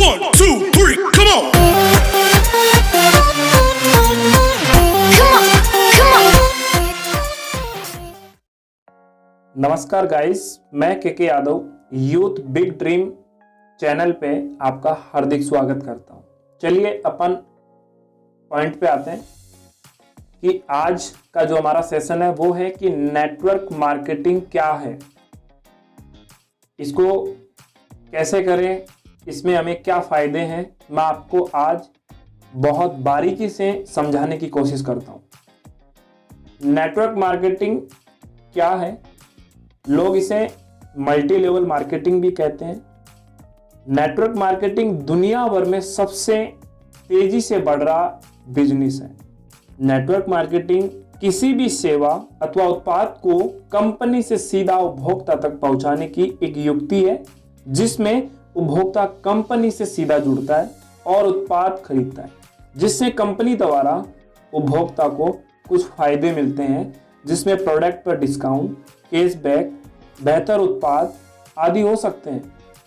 1, 2, 3, come on! नमस्कार guys, मैं के Yadav youth big dream channel पे आपका हार्दिक स्वागत करता हूं। चलिए अपन पॉइंट पे आते हैं कि आज का जो हमारा सेशन है वो है कि नेटवर्क मार्केटिंग क्या है, इसको कैसे करें, इसमें हमें क्या फायदे हैं, मैं आपको आज बहुत बारीकी से समझाने की कोशिश करता हूं। नेटवर्क मार्केटिंग क्या है? लोग इसे मल्टी लेवल मार्केटिंग भी कहते हैं। नेटवर्क मार्केटिंग दुनिया भर में सबसे तेजी से बढ़ रहा बिजनेस है। नेटवर्क मार्केटिंग किसी भी सेवा अथवा उत्पाद को कंपनी से सीधा उपभोक्ता तक पहुंचाने की एक युक्ति है, जिसमें उपभोक्ता कंपनी से सीधा जुड़ता है और उत्पाद खरीदता है, जिससे कंपनी द्वारा उपभोक्ता को कुछ फायदे मिलते हैं, जिसमें प्रोडक्ट पर डिस्काउंट, कैशबैक, बेहतर उत्पाद आदि हो सकते हैं।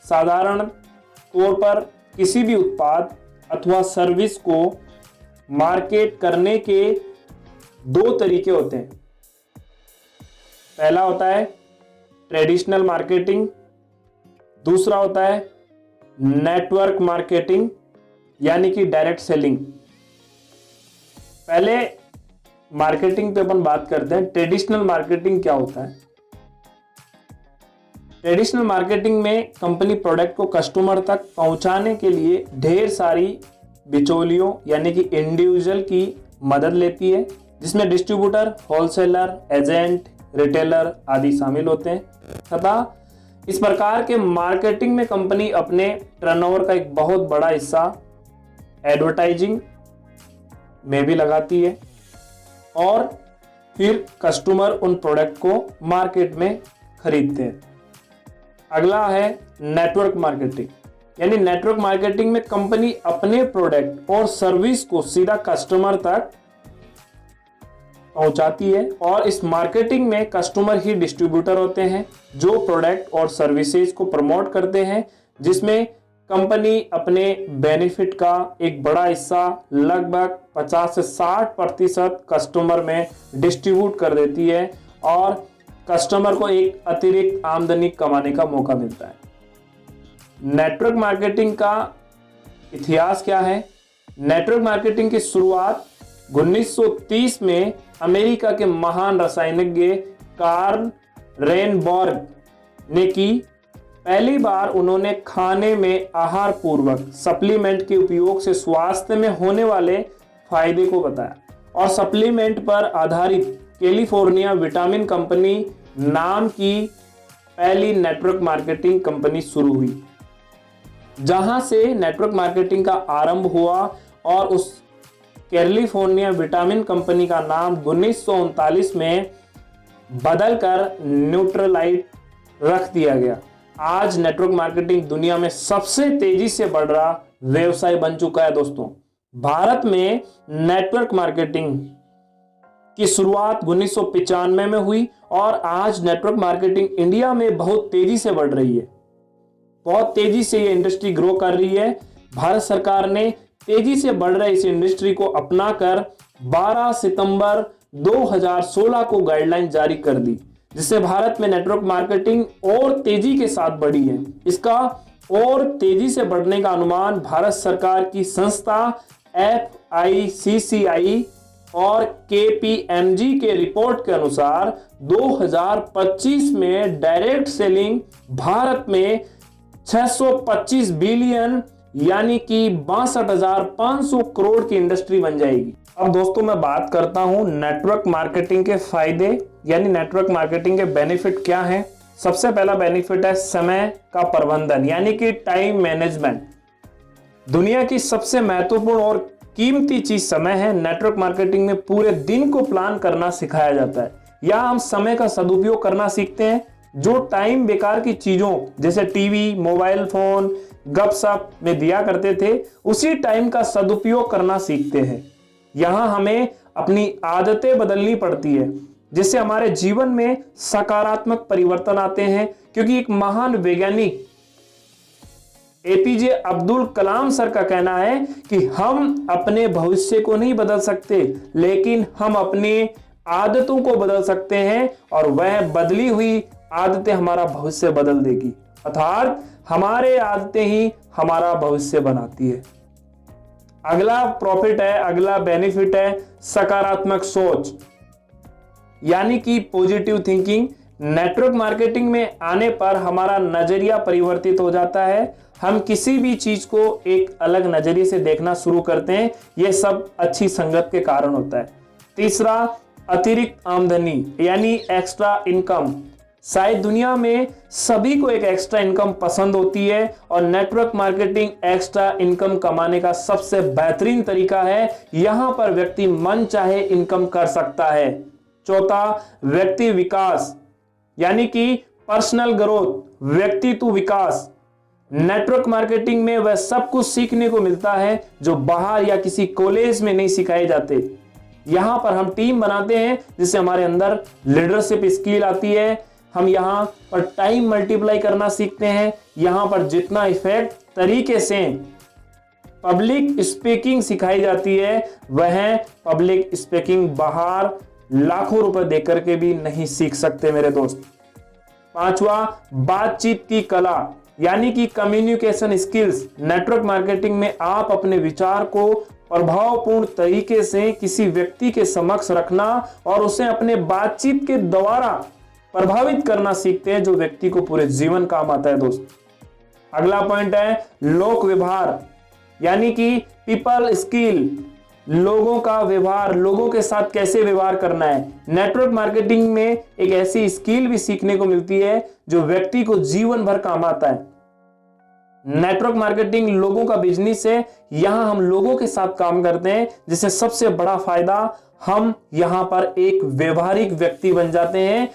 साधारण तौर पर किसी भी उत्पाद अथवा सर्विस को मार्केट करने के दो तरीके होते हैं। पहला होता है ट्रेडिशनल मार्केटिंग, दूसरा होता है नेटवर्क मार्केटिंग यानी कि डायरेक्ट सेलिंग। पहले मार्केटिंग पे अपन बात करते हैं। ट्रेडिशनल मार्केटिंग क्या होता है? ट्रेडिशनल मार्केटिंग में कंपनी प्रोडक्ट को कस्टमर तक पहुंचाने के लिए ढेर सारी बिचौलियों यानी कि इंडिविजुअल की मदद लेती है, जिसमें डिस्ट्रीब्यूटर, होलसेलर, एजेंट, रिटेलर आदि शामिल होते हैं। तथा इस प्रकार के मार्केटिंग में कंपनी अपने टर्नओवर का एक बहुत बड़ा हिस्सा एडवर्टाइजिंग में भी लगाती है और फिर कस्टमर उन प्रोडक्ट को मार्केट में खरीदते हैं। अगला है नेटवर्क मार्केटिंग, यानी नेटवर्क मार्केटिंग में कंपनी अपने प्रोडक्ट और सर्विस को सीधा कस्टमर तक पहुंचाती है और इस मार्केटिंग में कस्टमर ही डिस्ट्रीब्यूटर होते हैं जो प्रोडक्ट और सर्विसेज को प्रमोट करते हैं, जिसमें कंपनी अपने बेनिफिट का एक बड़ा हिस्सा लगभग 50 से 60% कस्टमर में डिस्ट्रीब्यूट कर देती है और कस्टमर को एक अतिरिक्त आमदनी कमाने का मौका मिलता है। नेटवर्क मार्केटिंग का इतिहास क्या है? नेटवर्क मार्केटिंग की शुरुआत 1930 में अमेरिका के महान रसायनज्ञ कार्ल रेनबॉर्ग ने की। पहली बार उन्होंने खाने में आहार पूर्वक सप्लीमेंट के उपयोग से स्वास्थ्य में होने वाले फायदे को बताया और सप्लीमेंट पर आधारित कैलिफोर्निया विटामिन कंपनी नाम की पहली नेटवर्क मार्केटिंग कंपनी शुरू हुई, जहां से नेटवर्क मार्केटिंग का आरंभ हुआ और उस कैलिफोर्निया विटामिन कंपनी का नाम 1939 में बदलकर न्यूट्रलाइट रख दिया गया। आज नेटवर्क मार्केटिंग दुनिया में सबसे तेजी से बढ़ रहा व्यवसाय बन चुका है। दोस्तों, भारत में नेटवर्क मार्केटिंग की शुरुआत 1995 में हुई और आज नेटवर्क मार्केटिंग इंडिया में बहुत तेजी से बढ़ रही है। बहुत तेजी से ये इंडस्ट्री ग्रो कर रही है। भारत सरकार ने तेजी से बढ़ रहे इस इंडस्ट्री को अपनाकर 12 सितंबर 2016 को गाइडलाइन जारी कर दी, जिससे भारत में नेटवर्क मार्केटिंग और तेजी के साथ बढ़ी है। इसका और तेजी से बढ़ने का अनुमान भारत सरकार की संस्था FICCI और KPMG के रिपोर्ट के अनुसार 2025 में डायरेक्ट सेलिंग भारत में 625 बिलियन यानी कि 62,500 करोड़ की इंडस्ट्री बन जाएगी। अब दोस्तों, मैं बात करता हूं नेटवर्क मार्केटिंग के फायदे यानी नेटवर्क मार्केटिंग के बेनिफिट क्या हैं। सबसे पहला बेनिफिट है समय का प्रबंधन यानी कि टाइम मैनेजमेंट। दुनिया की सबसे महत्वपूर्ण और कीमती चीज समय है। नेटवर्क मार्केटिंग में पूरे दिन को प्लान करना सिखाया जाता है या हम समय का सदुपयोग करना सीखते हैं। जो टाइम बेकार की चीजों जैसे टीवी, मोबाइल फोन, गपशप में दिया करते थे, उसी टाइम का सदुपयोग करना सीखते हैं। यहां हमें अपनी आदतें बदलनी पड़ती है, जिससे हमारे जीवन में सकारात्मक परिवर्तन आते हैं। क्योंकि एक महान वैज्ञानिक एपीजे अब्दुल कलाम सर का कहना है कि हम अपने भविष्य को नहीं बदल सकते, लेकिन हम अपनी आदतों को बदल सकते हैं और वह बदली हुई आदतें हमारा भविष्य बदल देगी। अर्थात हमारे आदतें ही हमारा भविष्य बनाती है। अगला प्रॉफिट है, अगला बेनिफिट है सकारात्मक सोच, यानी कि पॉजिटिव थिंकिंग। नेटवर्क मार्केटिंग में आने पर हमारा नजरिया परिवर्तित हो जाता है। हम किसी भी चीज को एक अलग नजरिए से देखना शुरू करते हैं। यह सब अच्छी संगत के कारण होता है। तीसरा, अतिरिक्त आमदनी यानी एक्स्ट्रा इनकम। शायद दुनिया में सभी को एक एक्स्ट्रा इनकम पसंद होती है और नेटवर्क मार्केटिंग एक्स्ट्रा इनकम कमाने का सबसे बेहतरीन तरीका है। यहां पर व्यक्ति मन चाहे इनकम कर सकता है। चौथा, व्यक्ति विकास यानी कि पर्सनल ग्रोथ, व्यक्तित्व विकास। नेटवर्क मार्केटिंग में वह सब कुछ सीखने को मिलता है जो बाहर या किसी कॉलेज में नहीं सिखाए जाते। यहां पर हम टीम बनाते हैं जिससे हमारे अंदर लीडरशिप स्किल आती है। हम यहां पर टाइम मल्टीप्लाई करना सीखते हैं। यहां पर जितना इफेक्ट तरीके से पब्लिक स्पीकिंग सिखाई जाती है, वह पब्लिक स्पीकिंग बाहर लाखों रुपए देकर के भी नहीं सीख सकते मेरे दोस्त। पांचवा, बातचीत की कला यानी कि कम्युनिकेशन स्किल्स। नेटवर्क मार्केटिंग में आप अपने विचार को प्रभावपूर्ण तरीके से किसी व्यक्ति के समक्ष रखना और उसे अपने बातचीत के द्वारा प्रभावित करना सीखते हैं, जो व्यक्ति को पूरे जीवन काम आता है दोस्त। अगला पॉइंट है लोक व्यवहार यानी कि पीपल स्किल। लोगों का व्यवहार, लोगों के साथ कैसे व्यवहार करना है। नेटवर्क मार्केटिंग में एक ऐसी स्किल भी सीखने को मिलती है जो व्यक्ति को जीवन भर काम आता है। नेटवर्क मार्केटिंग लोगों का बिजनेस है। यहां हम लोगों के साथ काम करते हैं, जिससे सबसे बड़ा फायदा हम यहां पर एक व्यवहारिक व्यक्ति बन जाते हैं।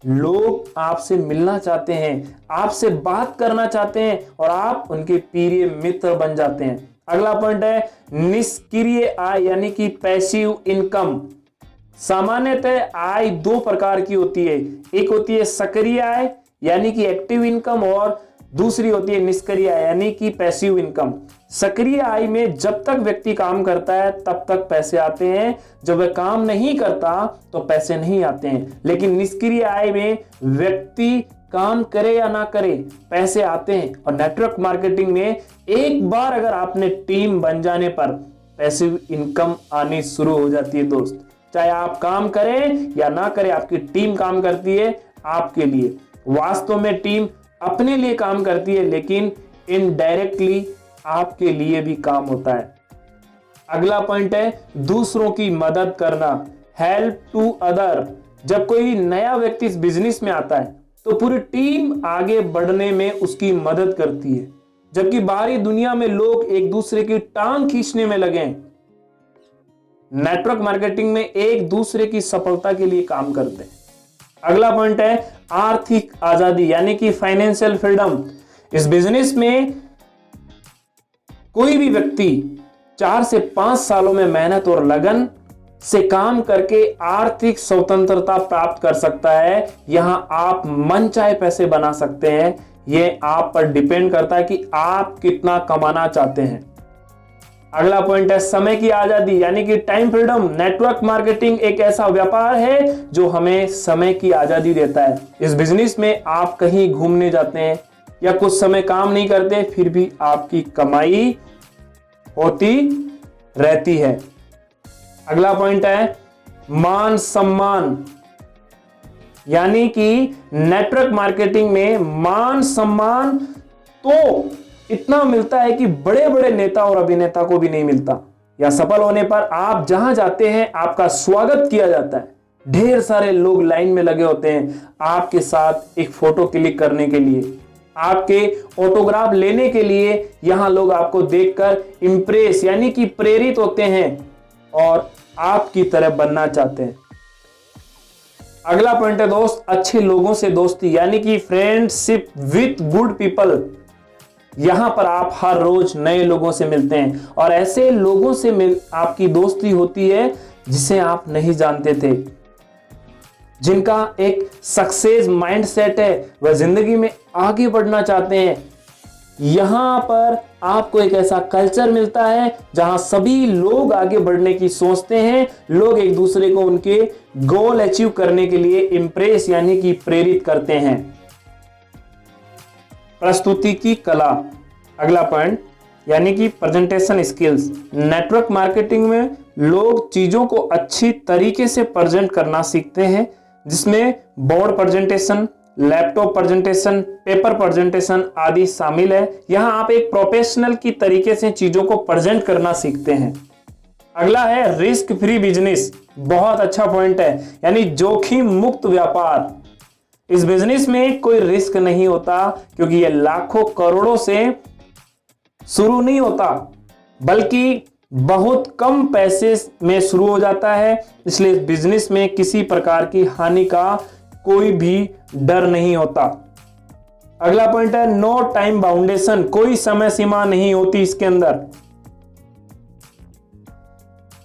लोग आपसे मिलना चाहते हैं, आपसे बात करना चाहते हैं और आप उनके प्रिय मित्र बन जाते हैं। अगला पॉइंट है निष्क्रिय आय यानी कि पैसिव इनकम। सामान्यतः आय दो प्रकार की होती है। एक होती है सक्रिय आय यानी कि एक्टिव इनकम और दूसरी होती है निष्क्रिय आय यानी कि पैसिव इनकम। सक्रिय आय में जब तक व्यक्ति काम करता है तब तक पैसे आते हैं, जब वह काम नहीं करता तो पैसे नहीं आते हैं। लेकिन निष्क्रिय आय में व्यक्ति काम करे या ना करे पैसे आते हैं। और नेटवर्क मार्केटिंग में एक बार अगर आपने टीम बन जाने पर पैसिव इनकम आनी शुरू हो जाती है दोस्त। चाहे आप काम करें या ना करें, आपकी टीम काम करती है आपके लिए। वास्तव में टीम अपने लिए काम करती है, लेकिन इनडायरेक्टली आपके लिए भी काम होता है। अगला पॉइंट है दूसरों की मदद करना, हेल्प टू अदर। जब कोई नया व्यक्ति इस बिजनेस में आता है तो पूरी टीम आगे बढ़ने में उसकी मदद करती है, जबकि बाहरी दुनिया में लोग एक दूसरे की टांग खींचने में लगे हैं। नेटवर्क मार्केटिंग में एक दूसरे की सफलता के लिए काम करते हैं। अगला पॉइंट है आर्थिक आजादी यानी कि फाइनेंशियल फ्रीडम। इस बिजनेस में कोई भी व्यक्ति 4 से 5 सालों में मेहनत और लगन से काम करके आर्थिक स्वतंत्रता प्राप्त कर सकता है। यहां आप मनचाहे पैसे बना सकते हैं। यह आप पर डिपेंड करता है कि आप कितना कमाना चाहते हैं। अगला पॉइंट है समय की आजादी यानी कि टाइम फ्रीडम। नेटवर्क मार्केटिंग एक ऐसा व्यापार है जो हमें समय की आजादी देता है। इस बिजनेस में आप कहीं घूमने जाते हैं या कुछ समय काम नहीं करते, फिर भी आपकी कमाई होती रहती है। अगला पॉइंट है मान सम्मान यानी कि नेटवर्क मार्केटिंग में मान सम्मान तो इतना मिलता है कि बड़े बड़े नेता और अभिनेता को भी नहीं मिलता। या सफल होने पर आप जहां जाते हैं आपका स्वागत किया जाता है। ढेर सारे लोग लाइन में लगे होते हैं आपके साथ एक फोटो क्लिक करने के लिए, आपके ऑटोग्राफ लेने के लिए। यहां लोग आपको देखकर इंप्रेस यानी कि प्रेरित होते हैं और आपकी तरह बनना चाहते हैं। अगला पॉइंट है दोस्त अच्छे लोगों से दोस्ती यानी कि फ्रेंडशिप विथ गुड पीपल। यहां पर आप हर रोज नए लोगों से मिलते हैं और ऐसे लोगों से आपकी दोस्ती होती है जिसे आप नहीं जानते थे, जिनका एक सक्सेस माइंडसेट है, वह जिंदगी में आगे बढ़ना चाहते हैं। यहां पर आपको एक ऐसा कल्चर मिलता है जहां सभी लोग आगे बढ़ने की सोचते हैं, लोग एक दूसरे को उनके गोल अचीव करने के लिए इंप्रेस यानी कि प्रेरित करते हैं। प्रस्तुति की कला, अगला पॉइंट यानी कि प्रेजेंटेशन स्किल्स। नेटवर्क मार्केटिंग में लोग चीजों को अच्छी तरीके से प्रेजेंट करना सीखते हैं, जिसमें board presentation, laptop presentation, paper presentation आदि शामिल है। यहां आप एक प्रोफेशनल की तरीके से चीजों को प्रेजेंट करना सीखते हैं। अगला है रिस्क फ्री बिजनेस, बहुत अच्छा पॉइंट है, यानी जोखिम मुक्त व्यापार। इस बिजनेस में कोई रिस्क नहीं होता, क्योंकि यह लाखों करोड़ों से शुरू नहीं होता, बल्कि बहुत कम पैसे में शुरू हो जाता है। इसलिए इस बिजनेस में किसी प्रकार की हानि का कोई भी डर नहीं होता। अगला पॉइंट है नो टाइम बाउंडेशन, कोई समय सीमा नहीं होती इसके अंदर।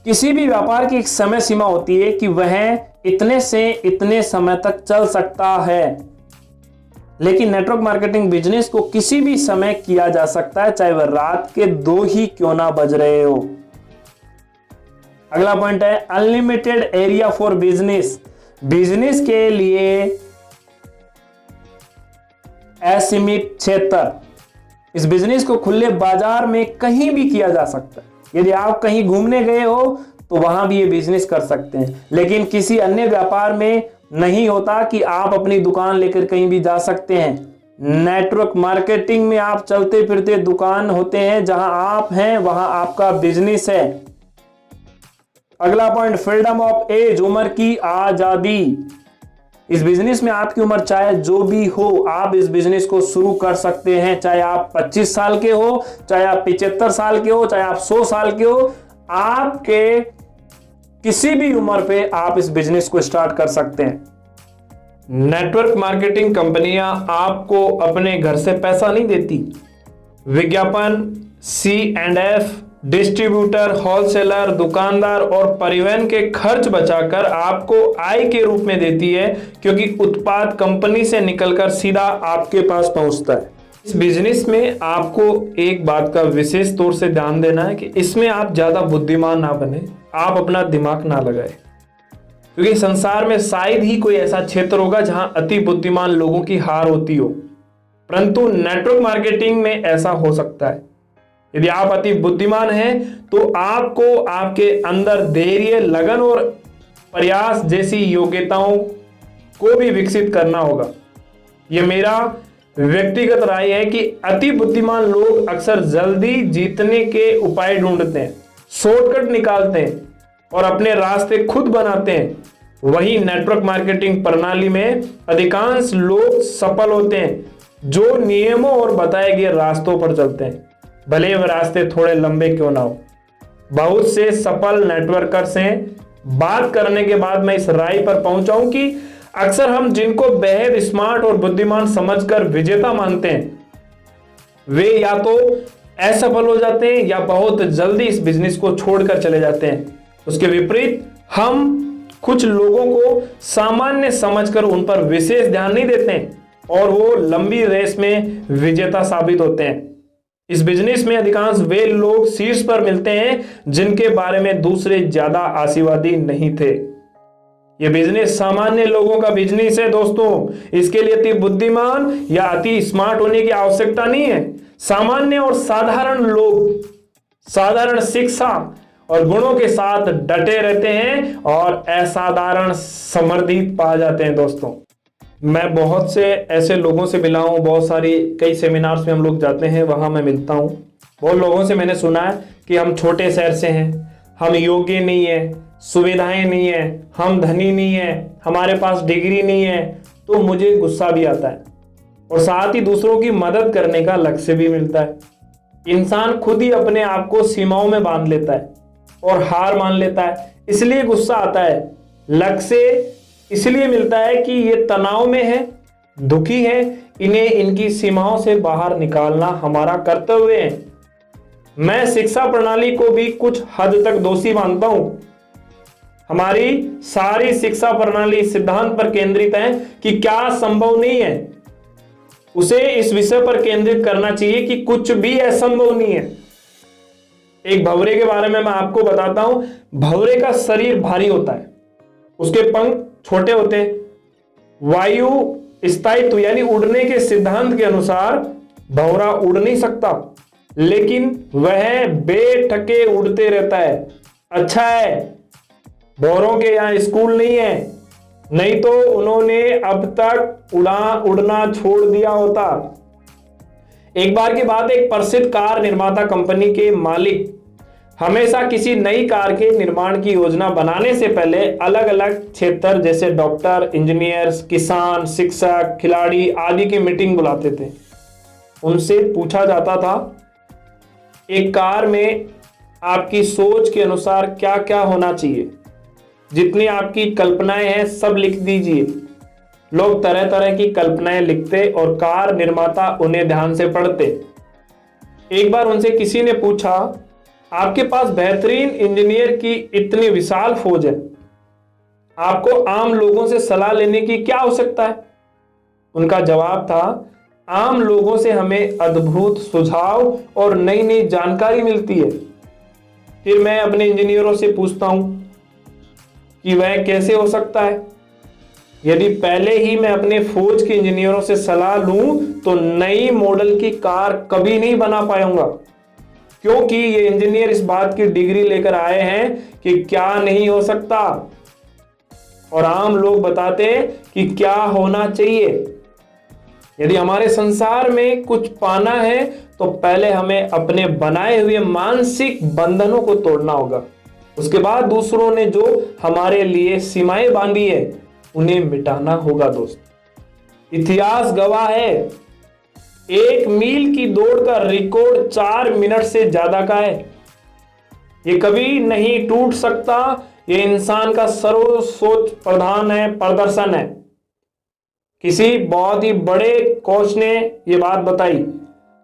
किसी भी व्यापार की एक समय सीमा होती है कि वह इतने से इतने समय तक चल सकता है, लेकिन नेटवर्क मार्केटिंग बिजनेस को किसी भी समय किया जा सकता है, चाहे वह रात के 2 ही क्यों ना बज रहे हो। अगला पॉइंट है unlimited area for business, business के लिए असीमित क्षेत्र। इस बिजनेस को खुले बाजार में कहीं भी किया जा सकता है। यदि आप कहीं घूमने गए हो तो वहां भी ये बिजनेस कर सकते हैं, लेकिन किसी अन्य व्यापार में नहीं होता कि आप अपनी दुकान लेकर कहीं भी जा सकते हैं। नेटवर्क मार्केटिंग में आप चलते फिरते दुकान होते हैं, जहां आप हैं वहां आपका बिजनेस है। अगला पॉइंट फ्रीडम ऑफ एज, उम्र की आजादी। इस बिजनेस में आपकी उम्र चाहे जो भी हो, आप इस बिजनेस को शुरू कर सकते हैं। चाहे आप 25 साल के हो, चाहे आप 75 साल के हो, चाहे आप 100 साल के हो, आपके किसी भी उम्र पे आप इस बिजनेस को स्टार्ट कर सकते हैं। नेटवर्क मार्केटिंग कंपनियां आपको अपने घर से पैसा नहीं देती। विज्ञापन, C&F, डिस्ट्रीब्यूटर, होलसेलर, दुकानदार और परिवहन के खर्च बचाकर आपको आय के रूप में देती है, क्योंकि उत्पाद कंपनी से निकलकर सीधा आपके पास पहुंचता है। इस बिजनेस में आपको एक बात का विशेष तौर से ध्यान देना है कि इसमें आप ज्यादा बुद्धिमान ना बने, आप अपना दिमाग ना लगाए, क्योंकि संसार में शायद ही कोई ऐसा क्षेत्र होगा जहां अति बुद्धिमान लोगों की हार होती हो, परंतु नेटवर्क मार्केटिंग में ऐसा हो सकता है। यदि आप अति बुद्धिमान हैं तो आपको आपके अंदर धैर्य, लगन और प्रयास जैसी योग्यताओं को भी विकसित करना होगा। यह मेरा व्यक्तिगत राय है कि अति बुद्धिमान लोग अक्सर जल्दी जीतने के उपाय ढूंढते हैं, शॉर्टकट निकालते हैं और अपने रास्ते खुद बनाते हैं। वही नेटवर्क मार्केटिंग प्रणाली में अधिकांश लोग सफल होते हैं जो नियमों और बताए गए रास्तों पर चलते हैं, भले वह रास्ते थोड़े लंबे क्यों ना हो। बहुत से सफल नेटवर्कर्स हैं। बात करने के बाद मैं इस राय पर पहुंचा हूं कि अक्सर हम जिनको बेहद स्मार्ट और बुद्धिमान समझकर विजेता मानते हैं, वे या तो असफल हो जाते हैं या बहुत जल्दी इस बिजनेस को छोड़कर चले जाते हैं। उसके विपरीत हम कुछ लोगों को सामान्य समझकर उन पर विशेष ध्यान नहीं देते हैं और वो लंबी रेस में विजेता साबित होते हैं। इस बिजनेस में अधिकांश वे लोग शीर्ष पर मिलते हैं जिनके बारे में दूसरे ज्यादा आशावादी नहीं थे। यह बिजनेस सामान्य लोगों का बिजनेस है दोस्तों। इसके लिए अति बुद्धिमान या अति स्मार्ट होने की आवश्यकता नहीं है। सामान्य और साधारण लोग साधारण शिक्षा और गुणों के साथ डटे रहते हैं और असाधारण समर्थित पा जाते हैं दोस्तों। मैं बहुत से ऐसे लोगों से मिला हूं, बहुत सारी कई सेमिनार्स में हम लोग जाते हैं, वहां मैं मिलता हूं। बहुत लोगों से मैंने सुना है कि हम छोटे शहर से हैं, हम योग्य नहीं है, सुविधाएं नहीं है, हम धनी नहीं है, हमारे पास डिग्री नहीं है। तो मुझे गुस्सा भी आता है और साथ ही दूसरों की मदद करने का लक्ष्य भी मिलता है। इंसान खुद ही अपने आप को सीमाओं में बांध लेता है और हार मान लेता है, इसलिए गुस्सा आता है। लक्ष्य इसलिए मिलता है कि ये तनाव में है, दुखी है, इन्हें इनकी सीमाओं से बाहर निकालना हमारा कर्तव्य है। मैं शिक्षा प्रणाली को भी कुछ हद तक दोषी मानता हूं। हमारी सारी शिक्षा प्रणाली सिद्धांत पर केंद्रित है कि क्या संभव नहीं है, उसे इस विषय पर केंद्रित करना चाहिए कि कुछ भी असंभव नहीं है। एक भंवरे के बारे में मैं आपको बताता हूं। भंवरे का शरीर भारी होता है, उसके पंख छोटे होते हैं। वायु स्थायित्व यानी उड़ने के सिद्धांत के अनुसार भंवरा उड़ नहीं सकता, लेकिन वह बेठके उड़ते रहता है। अच्छा है भंवरों के यहां स्कूल नहीं है, नहीं तो उन्होंने अब तक उड़ना छोड़ दिया होता। एक बार की बात, एक प्रसिद्ध कार निर्माता कंपनी के मालिक हमेशा किसी नई कार के निर्माण की योजना बनाने से पहले अलग अलग क्षेत्र जैसे डॉक्टर, इंजीनियर्स, किसान, शिक्षक, खिलाड़ी आदि की मीटिंग बुलाते थे। उनसे पूछा जाता था, एक कार में आपकी सोच के अनुसार क्या क्या होना चाहिए, जितनी आपकी कल्पनाएं हैं सब लिख दीजिए। लोग तरह तरह की कल्पनाएं लिखते और कार निर्माता उन्हें ध्यान से पढ़ते। एक बार उनसे किसी ने पूछा, आपके पास बेहतरीन इंजीनियर की इतनी विशाल फौज है, आपको आम लोगों से सलाह लेने की क्या आवश्यकता है? उनका जवाब था, आम लोगों से हमें अद्भुत सुझाव और नई नई जानकारी मिलती है। फिर मैं अपने इंजीनियरों से पूछता हूं कि वह कैसे हो सकता है। यदि पहले ही मैं अपने फौज के इंजीनियरों से सलाह लूं तो नई मॉडल की कार कभी नहीं बना पाऊंगा, क्योंकि ये इंजीनियर इस बात की डिग्री लेकर आए हैं कि क्या नहीं हो सकता, और आम लोग बताते कि क्या होना चाहिए। यदि हमारे संसार में कुछ पाना है तो पहले हमें अपने बनाए हुए मानसिक बंधनों को तोड़ना होगा। उसके बाद दूसरों ने जो हमारे लिए सीमाएं बांधी है उन्हें मिटाना होगा। दोस्त, इतिहास गवाह है, 1 मील की दौड़ का रिकॉर्ड 4 मिनट से ज्यादा का है। ये कभी नहीं टूट सकता। ये इंसान का सर्वोच्च प्रदर्शन है। किसी बहुत ही बड़े कोच ने ये बात बताई,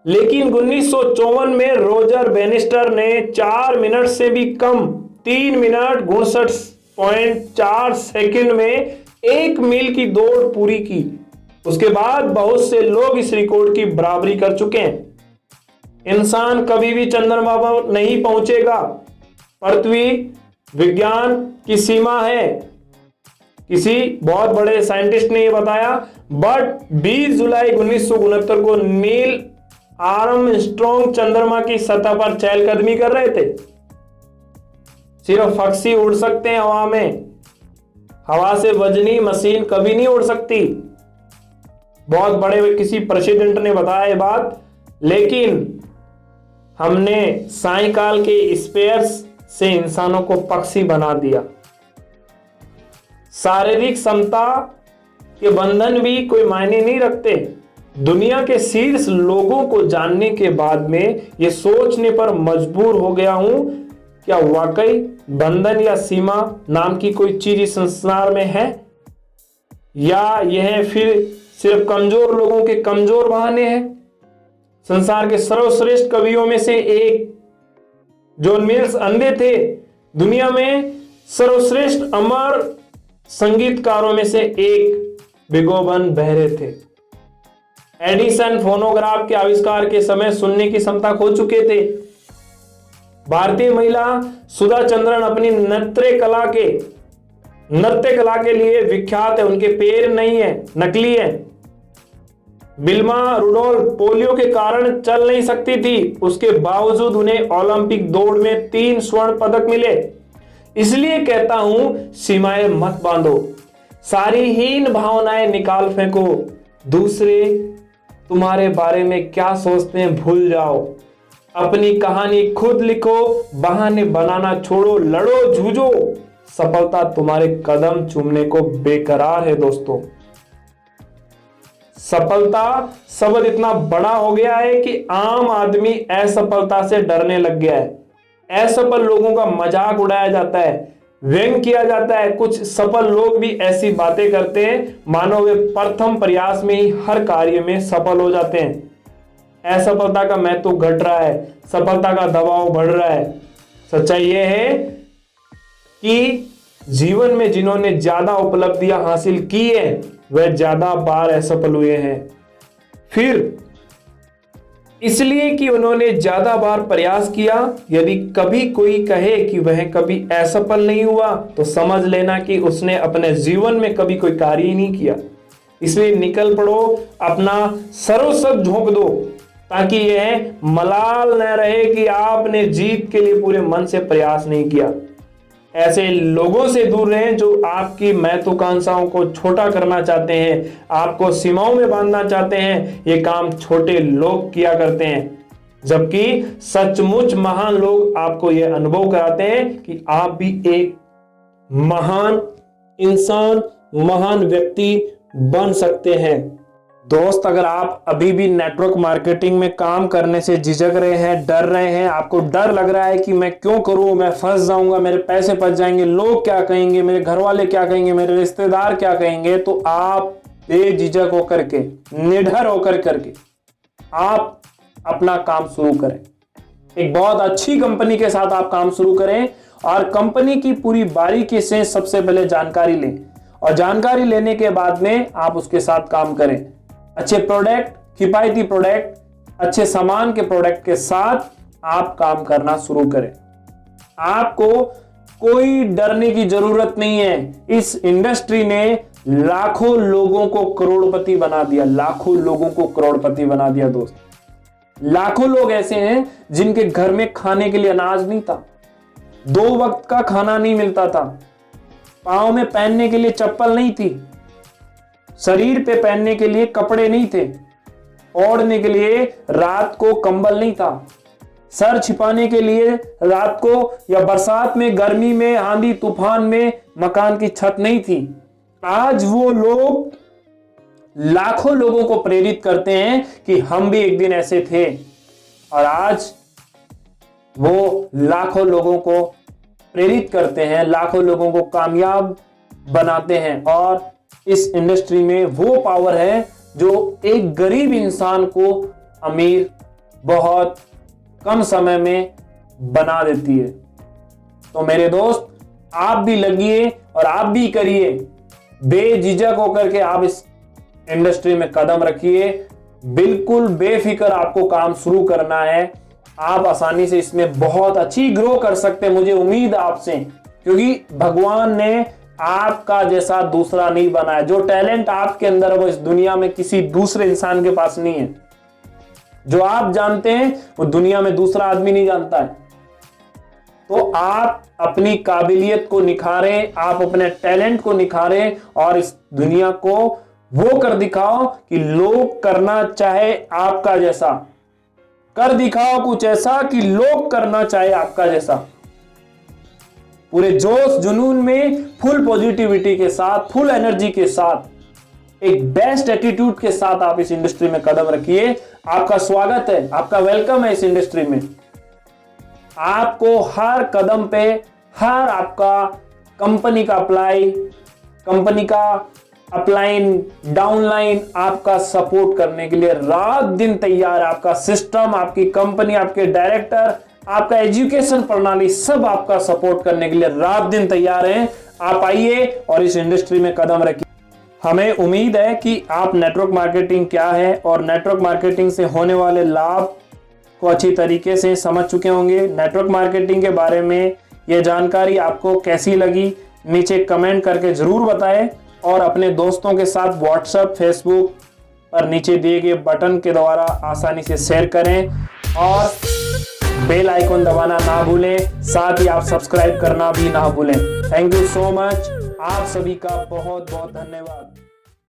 लेकिन 1954 में रोजर बेनिस्टर ने 4 मिनट से भी कम 3 मिनट 59.4 सेकंड में 1 मील की दौड़ पूरी की। उसके बाद बहुत से लोग इस रिकॉर्ड की बराबरी कर चुके हैं। इंसान कभी भी चंद्रमा पर नहीं पहुंचेगा। पृथ्वी विज्ञान की सीमा है। किसी बहुत बड़े साइंटिस्ट ने यह बताया, बट 20 जुलाई 1969 को नील आर्मस्ट्रॉन्ग चंद्रमा की सतह पर चहलकदमी कर रहे थे। सिर्फ पक्षी उड़ सकते हैं हवा में, हवा से वजनी मशीन कभी नहीं उड़ सकती। बहुत बड़े किसी प्रेसिडेंट ने बताया ये बात, लेकिन हमने सायकाल के स्पेयर्स से इंसानों को पक्षी बना दिया। शारीरिक क्षमता के बंधन भी कोई मायने नहीं रखते। दुनिया के शीर्ष लोगों को जानने के बाद में ये सोचने पर मजबूर हो गया हूं, क्या वाकई बंधन या सीमा नाम की कोई चीज इस संसार में है, या यह फिर सिर्फ कमजोर लोगों के कमजोर बहाने हैं? संसार के सर्वश्रेष्ठ कवियों में से एक जॉन मिल्स अंधे थे। दुनिया में सर्वश्रेष्ठ अमर संगीतकारों में से एक बेगोबन बहरे थे। एडिसन फोनोग्राफ के आविष्कार के समय सुनने की क्षमता खो चुके थे। भारतीय महिला सुधा चंद्रन अपनी नृत्य कला के लिए विख्यात है। उनके पैर नहीं है, नकली है। बिल्मा रुडोल्फ पोलियो के कारण चल नहीं सकती थी, उसके बावजूद उन्हें ओलंपिक दौड़ में 3 स्वर्ण पदक मिले। इसलिए कहता हूं, सीमाएं मत बांधो, सारी हीन भावनाएं निकाल फेंको। दूसरे तुम्हारे बारे में क्या सोचते हैं भूल जाओ। अपनी कहानी खुद लिखो, बहाने बनाना छोड़ो, लड़ो जूझो। सफलता तुम्हारे कदम चूमने को बेकरार है। दोस्तों, सफलता शब्द इतना बड़ा हो गया है कि आम आदमी असफलता से डरने लग गया है। असफल लोगों का मजाक उड़ाया जाता है, व्यंग किया जाता है। कुछ सफल लोग भी ऐसी बातें करते हैं मानो वे प्रथम प्रयास में ही हर कार्य में सफल हो जाते हैं। असफलता का महत्व घट रहा है, सफलता का दबाव बढ़ रहा है। सच्चाई यह है कि जीवन में जिन्होंने ज्यादा उपलब्धियां हासिल की है वह ज्यादा बार असफल हुए हैं। फिर इसलिए कि उन्होंने ज्यादा बार प्रयास किया। यदि कभी कोई कहे कि वह कभी असफल नहीं हुआ तो समझ लेना कि उसने अपने जीवन में कभी कोई कार्य ही नहीं किया। इसलिए निकल पड़ो, अपना सर्वस्व झोंक दो, ताकि यह मलाल न रहे कि आपने जीत के लिए पूरे मन से प्रयास नहीं किया। ऐसे लोगों से दूर रहें जो आपकी महत्वाकांक्षाओं को छोटा करना चाहते हैं, आपको सीमाओं में बांधना चाहते हैं। ये काम छोटे लोग किया करते हैं, जबकि सचमुच महान लोग आपको यह अनुभव कराते हैं कि आप भी एक महान इंसान, महान व्यक्ति बन सकते हैं। दोस्त, अगर आप अभी भी नेटवर्क मार्केटिंग में काम करने से झिझक रहे हैं, डर रहे हैं, आपको डर लग रहा है कि मैं क्यों करूं, मैं फंस जाऊंगा, मेरे पैसे फंस जाएंगे, लोग क्या कहेंगे, मेरे घर वाले क्या कहेंगे, मेरे रिश्तेदार क्या कहेंगे, तो आप बेझिझक होकर के, निडर होकर करके आप अपना काम शुरू करें। एक बहुत अच्छी कंपनी के साथ आप काम शुरू करें और कंपनी की पूरी बारीकी से सबसे पहले जानकारी लें, और जानकारी लेने के बाद में आप उसके साथ काम करें। अच्छे प्रोडक्ट, किफायती प्रोडक्ट, अच्छे सामान के प्रोडक्ट के साथ आप काम करना शुरू करें। आपको कोई डरने की जरूरत नहीं है। इस इंडस्ट्री ने लाखों लोगों को करोड़पति बना दिया, लाखों लोगों को करोड़पति बना दिया दोस्त। लाखों लोग ऐसे हैं जिनके घर में खाने के लिए अनाज नहीं था, 2 वक्त का खाना नहीं मिलता था, पांव में पहनने के लिए चप्पल नहीं थी, शरीर पे पहनने के लिए कपड़े नहीं थे, ओढ़ने के लिए रात को कंबल नहीं था, सर छिपाने के लिए रात को या बरसात में, गर्मी में, आंधी तूफान में मकान की छत नहीं थी। आज वो लोग लाखों लोगों को प्रेरित करते हैं कि हम भी एक दिन ऐसे थे, और आज वो लाखों लोगों को प्रेरित करते हैं, लाखों लोगों को कामयाब बनाते हैं। और इस इंडस्ट्री में वो पावर है जो एक गरीब इंसान को अमीर बहुत कम समय में बना देती है। तो मेरे दोस्त, आप भी लगिए और आप भी करिए, बेझिझक होकर के आप इस इंडस्ट्री में कदम रखिए। बिल्कुल बेफिक्र आपको काम शुरू करना है। आप आसानी से इसमें बहुत अच्छी ग्रो कर सकते हैं, मुझे उम्मीद है आपसे, क्योंकि भगवान ने आपका जैसा दूसरा नहीं बनाया। जो टैलेंट आपके अंदर है वो इस दुनिया में किसी दूसरे इंसान के पास नहीं है। जो आप जानते हैं वो दुनिया में दूसरा आदमी नहीं जानता है। तो आप अपनी काबिलियत को निखारें, आप अपने टैलेंट को निखारें और इस दुनिया को वो कर दिखाओ कि लोग करना चाहे आपका जैसा। कर दिखाओ कुछ ऐसा कि लोग करना चाहे आपका जैसा। पूरे जोश जुनून में, फुल पॉजिटिविटी के साथ, फुल एनर्जी के साथ, एक बेस्ट एटीट्यूड के साथ आप इस इंडस्ट्री में कदम रखिए। आपका स्वागत है, आपका वेलकम है इस इंडस्ट्री में। आपको हर कदम पे, हर आपका कंपनी का अपलाइन, डाउनलाइन आपका सपोर्ट करने के लिए रात दिन तैयार है। आपका सिस्टम, आपकी कंपनी, आपके डायरेक्टर, आपका एजुकेशन प्रणाली, सब आपका सपोर्ट करने के लिए रात दिन तैयार हैं। आप आइए और इस इंडस्ट्री में कदम रखिए। हमें उम्मीद है कि आप नेटवर्क मार्केटिंग क्या है और नेटवर्क मार्केटिंग से होने वाले लाभ को अच्छी तरीके से समझ चुके होंगे। नेटवर्क मार्केटिंग के बारे में यह जानकारी आपको कैसी लगी, नीचे कमेंट करके जरूर बताएं, और अपने दोस्तों के साथ व्हाट्सएप, फेसबुक पर नीचे दिए गए बटन के द्वारा आसानी से शेयर करें, और बेल आइकन दबाना ना भूलें, साथ ही आप सब्सक्राइब करना भी ना भूलें। Thank you so much. आप सभी का बहुत बहुत धन्यवाद।